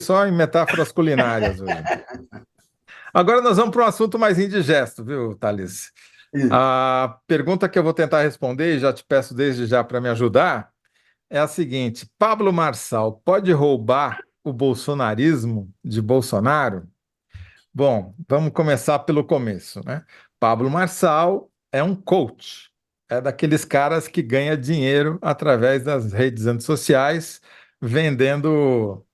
só em metáforas culinárias hoje. Agora nós vamos para um assunto mais indigesto, viu, Thales? Isso. A pergunta que eu vou tentar responder, e já te peço desde já para me ajudar, é a seguinte: Pablo Marçal pode roubar o bolsonarismo de Bolsonaro? Bom, vamos começar pelo começo, né? Pablo Marçal é um coach, é daqueles caras que ganha dinheiro através das redes antissociais, vendendo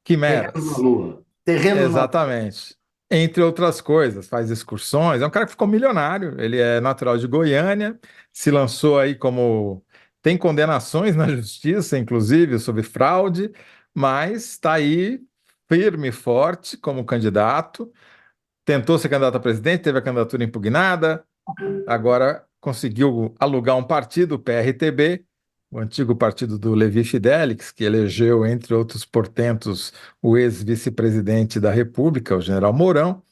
Terreno na quimeras. Lua. Terreno na Lua. Exatamente. Entre outras coisas, faz excursões. É um cara que ficou milionário. Ele é natural de Goiânia, se lançou aí como. Tem condenações na justiça, inclusive, sobre fraude, mas está aí firme e forte como candidato. Tentou ser candidato a presidente, teve a candidatura impugnada, agora conseguiu alugar um partido, o PRTB, o antigo partido do Levi Fidelix, que elegeu, entre outros portentos, o ex-vice-presidente da República, o general Mourão,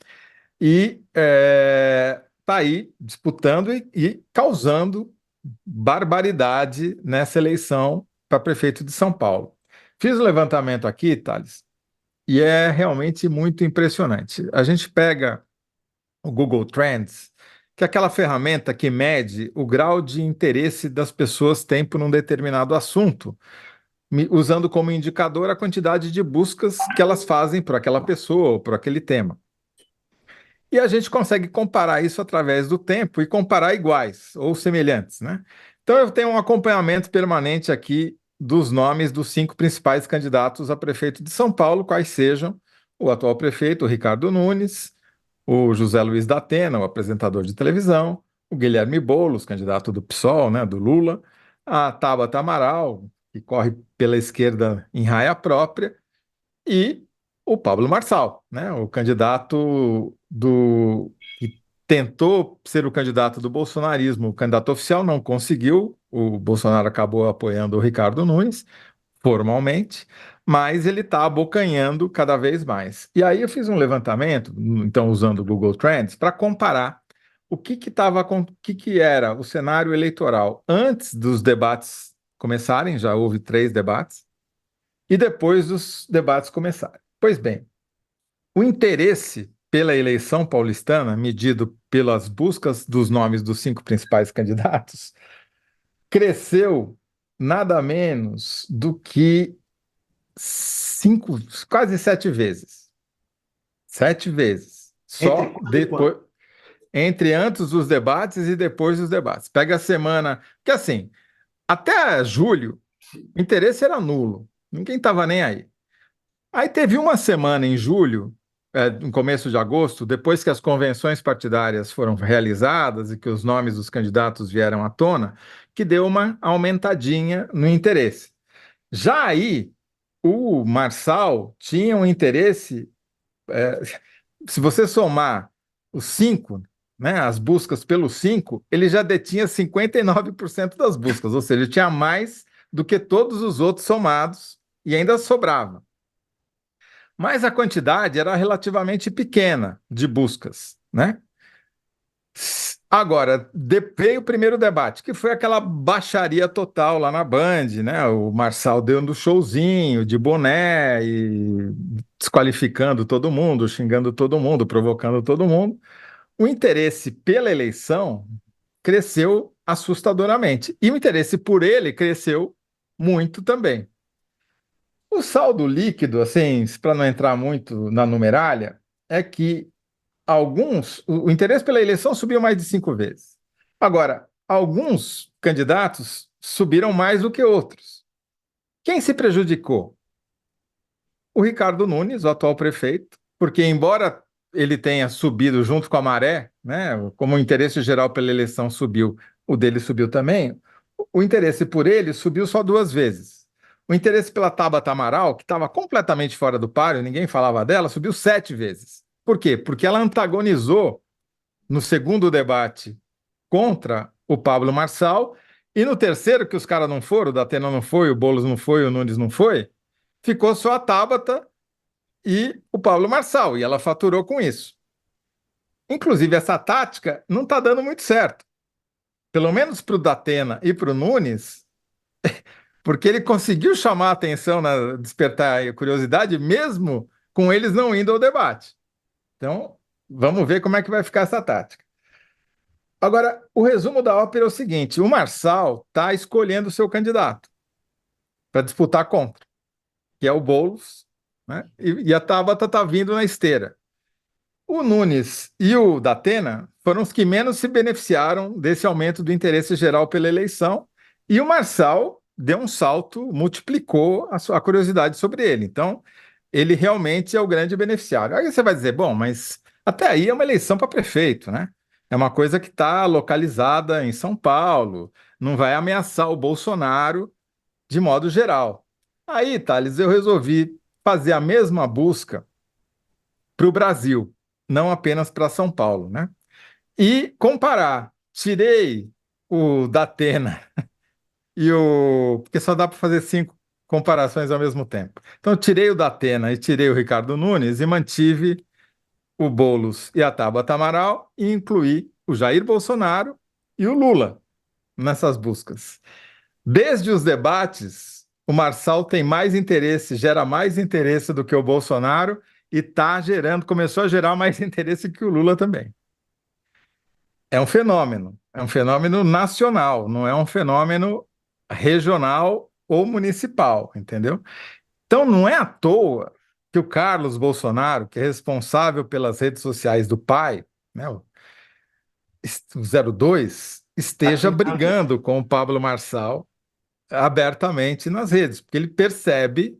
e está aí disputando e causando barbaridade nessa eleição para prefeito de São Paulo. Fiz o levantamento aqui, Thales, e é realmente muito impressionante. A gente pega o Google Trends, que é aquela ferramenta que mede o grau de interesse das pessoas têm por um determinado assunto, usando como indicador a quantidade de buscas que elas fazem por aquela pessoa ou por aquele tema. E a gente consegue comparar isso através do tempo e comparar iguais ou semelhantes, né? Então eu tenho um acompanhamento permanente aqui dos nomes dos cinco principais candidatos a prefeito de São Paulo, quais sejam o atual prefeito, o Ricardo Nunes, o José Luiz da Atena, o apresentador de televisão, o Guilherme Boulos, candidato do PSOL, né, do Lula, a Tabata Amaral, que corre pela esquerda em raia própria, e o Pablo Marçal, né, o candidato que tentou ser o candidato do bolsonarismo, o candidato oficial não conseguiu, o Bolsonaro acabou apoiando o Ricardo Nunes, formalmente, mas ele está abocanhando cada vez mais. E aí eu fiz um levantamento, então usando o Google Trends, para comparar o que era o cenário eleitoral antes dos debates começarem, já houve 3 debates, e depois dos debates começarem. Pois bem, o interesse pela eleição paulistana, medido pelas buscas dos nomes dos cinco principais candidatos, cresceu nada menos do que cinco, quase 7 vezes. 7 vezes. Entre Só quando e depois, quando? entre antes dos debates e depois dos debates. Pega a semana. Que assim, até julho, o interesse era nulo. Ninguém estava nem aí. Aí teve uma semana em julho, no começo de agosto, depois que as convenções partidárias foram realizadas e que os nomes dos candidatos vieram à tona, que deu uma aumentadinha no interesse. Já aí, o Marçal tinha um interesse, é, se você somar os cinco, né, as buscas pelos cinco, ele já detinha 59% das buscas, ou seja, tinha mais do que todos os outros somados e ainda sobrava. Mas a quantidade era relativamente pequena de buscas, né? Agora, veio o primeiro debate, que foi aquela baixaria total lá na Band, né? O Marçal dando showzinho de boné e desqualificando todo mundo, xingando todo mundo, provocando todo mundo. O interesse pela eleição cresceu assustadoramente. E o interesse por ele cresceu muito também. O saldo líquido, assim, para não entrar muito na numeralha, é que o interesse pela eleição subiu mais de 5 vezes. Agora, alguns candidatos subiram mais do que outros. Quem se prejudicou? O Ricardo Nunes, o atual prefeito, porque embora ele tenha subido junto com a maré, né, como o interesse geral pela eleição subiu, o dele subiu também, o interesse por ele subiu só 2 vezes. O interesse pela Tabata Amaral, que estava completamente fora do páreo, ninguém falava dela, subiu 7 vezes. Por quê? Porque ela antagonizou no segundo debate contra o Pablo Marçal, e no terceiro, que os caras não foram, o Datena não foi, o Boulos não foi, o Nunes não foi, ficou só a Tabata e o Pablo Marçal, e ela faturou com isso. Inclusive, essa tática não está dando muito certo. Pelo menos para o Datena e para o Nunes, porque ele conseguiu chamar a atenção, despertar a curiosidade, mesmo com eles não indo ao debate. Então, vamos ver como é que vai ficar essa tática. Agora, o resumo da ópera é o seguinte: o Marçal está escolhendo o seu candidato para disputar contra, que é o Boulos, né? E a Tabata está vindo na esteira. O Nunes e o Datena foram os que menos se beneficiaram desse aumento do interesse geral pela eleição, e o Marçal deu um salto, multiplicou a curiosidade sobre ele. Então, ele realmente é o grande beneficiário. Aí você vai dizer, bom, mas até aí é uma eleição para prefeito, né? É uma coisa que está localizada em São Paulo, não vai ameaçar o Bolsonaro de modo geral. Aí, Thales, eu resolvi fazer a mesma busca para o Brasil, não apenas para São Paulo, né? E comparar. Tirei o Datena e o. Porque só dá para fazer 5 comparações ao mesmo tempo. Então, tirei o Datena e tirei o Ricardo Nunes e mantive o Boulos e a Tabata Amaral e incluí o Jair Bolsonaro e o Lula nessas buscas. Desde os debates, o Marçal tem mais interesse, gera mais interesse do que o Bolsonaro e está gerando, começou a gerar mais interesse que o Lula também. É um fenômeno nacional, não é um fenômeno regional ou municipal, entendeu? Então não é à toa que o Carlos Bolsonaro, que é responsável pelas redes sociais do pai, né, o 02, esteja Aqui, brigando com o Pablo Marçal abertamente nas redes, porque ele percebe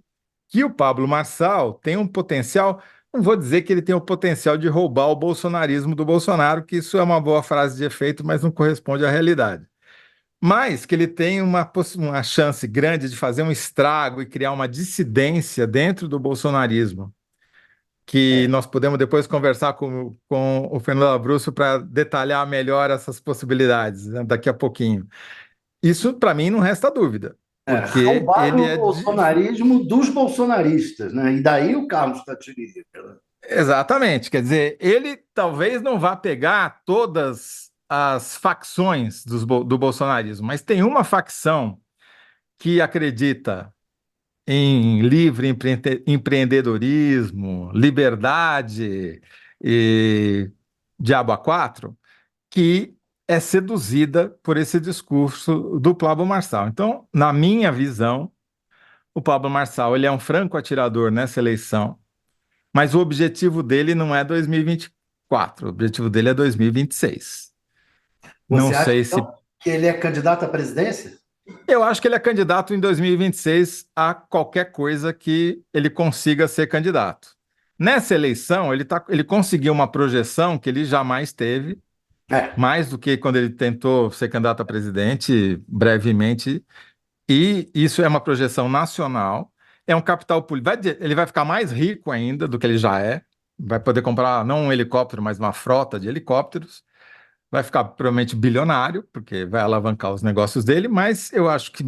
que o Pablo Marçal tem um potencial, não vou dizer que ele tem o potencial de roubar o bolsonarismo do Bolsonaro, que isso é uma boa frase de efeito, mas não corresponde à realidade. Mas que ele tem uma chance grande de fazer um estrago e criar uma dissidência dentro do bolsonarismo, que nós podemos depois conversar com o Fernando Abruzzo para detalhar melhor essas possibilidades, né, daqui a pouquinho. Isso, para mim, não resta dúvida, porque roubar ele o é bolsonarismo dos bolsonaristas, né? E daí o Carlos está tiririca, né? exatamente, quer dizer, ele talvez não vá pegar todas as facções do bolsonarismo, mas tem uma facção que acredita em livre empreendedorismo, liberdade e diabo a quatro, que é seduzida por esse discurso do Pablo Marçal. Então, na minha visão, o Pablo Marçal ele é um franco atirador nessa eleição, mas o objetivo dele não é 2024, o objetivo dele é 2026. Não Você acha, sei se. então, que ele é candidato à presidência? Eu acho que ele é candidato em 2026 a qualquer coisa que ele consiga ser candidato. Nessa eleição, ele conseguiu uma projeção que ele jamais teve, É. mais do que quando ele tentou ser candidato a presidente brevemente. E isso é uma projeção nacional, é um capital político. Ele vai ficar mais rico ainda do que ele já é, vai poder comprar não um helicóptero, mas uma frota de helicópteros. Vai ficar provavelmente bilionário, porque vai alavancar os negócios dele, mas eu acho que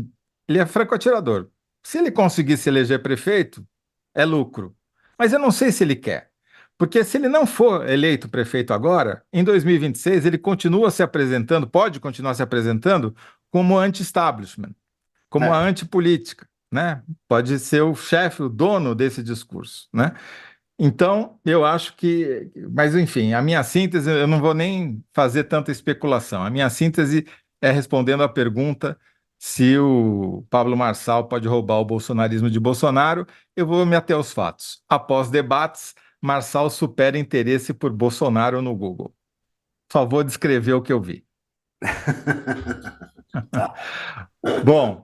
ele é franco atirador. Se ele conseguir se eleger prefeito, é lucro. Mas eu não sei se ele quer. Porque se ele não for eleito prefeito agora, em 2026 ele continua se apresentando, pode continuar se apresentando como anti-establishment, como a É. antipolítica, né? Pode ser o chefe, o dono desse discurso, né? Então, eu acho que, mas enfim, a minha síntese, eu não vou nem fazer tanta especulação. A minha síntese é respondendo à pergunta se o Pablo Marçal pode roubar o bolsonarismo de Bolsonaro. Eu vou me ater aos fatos. Após debates, Marçal supera interesse por Bolsonaro no Google. Só vou descrever o que eu vi. Tá. Bom,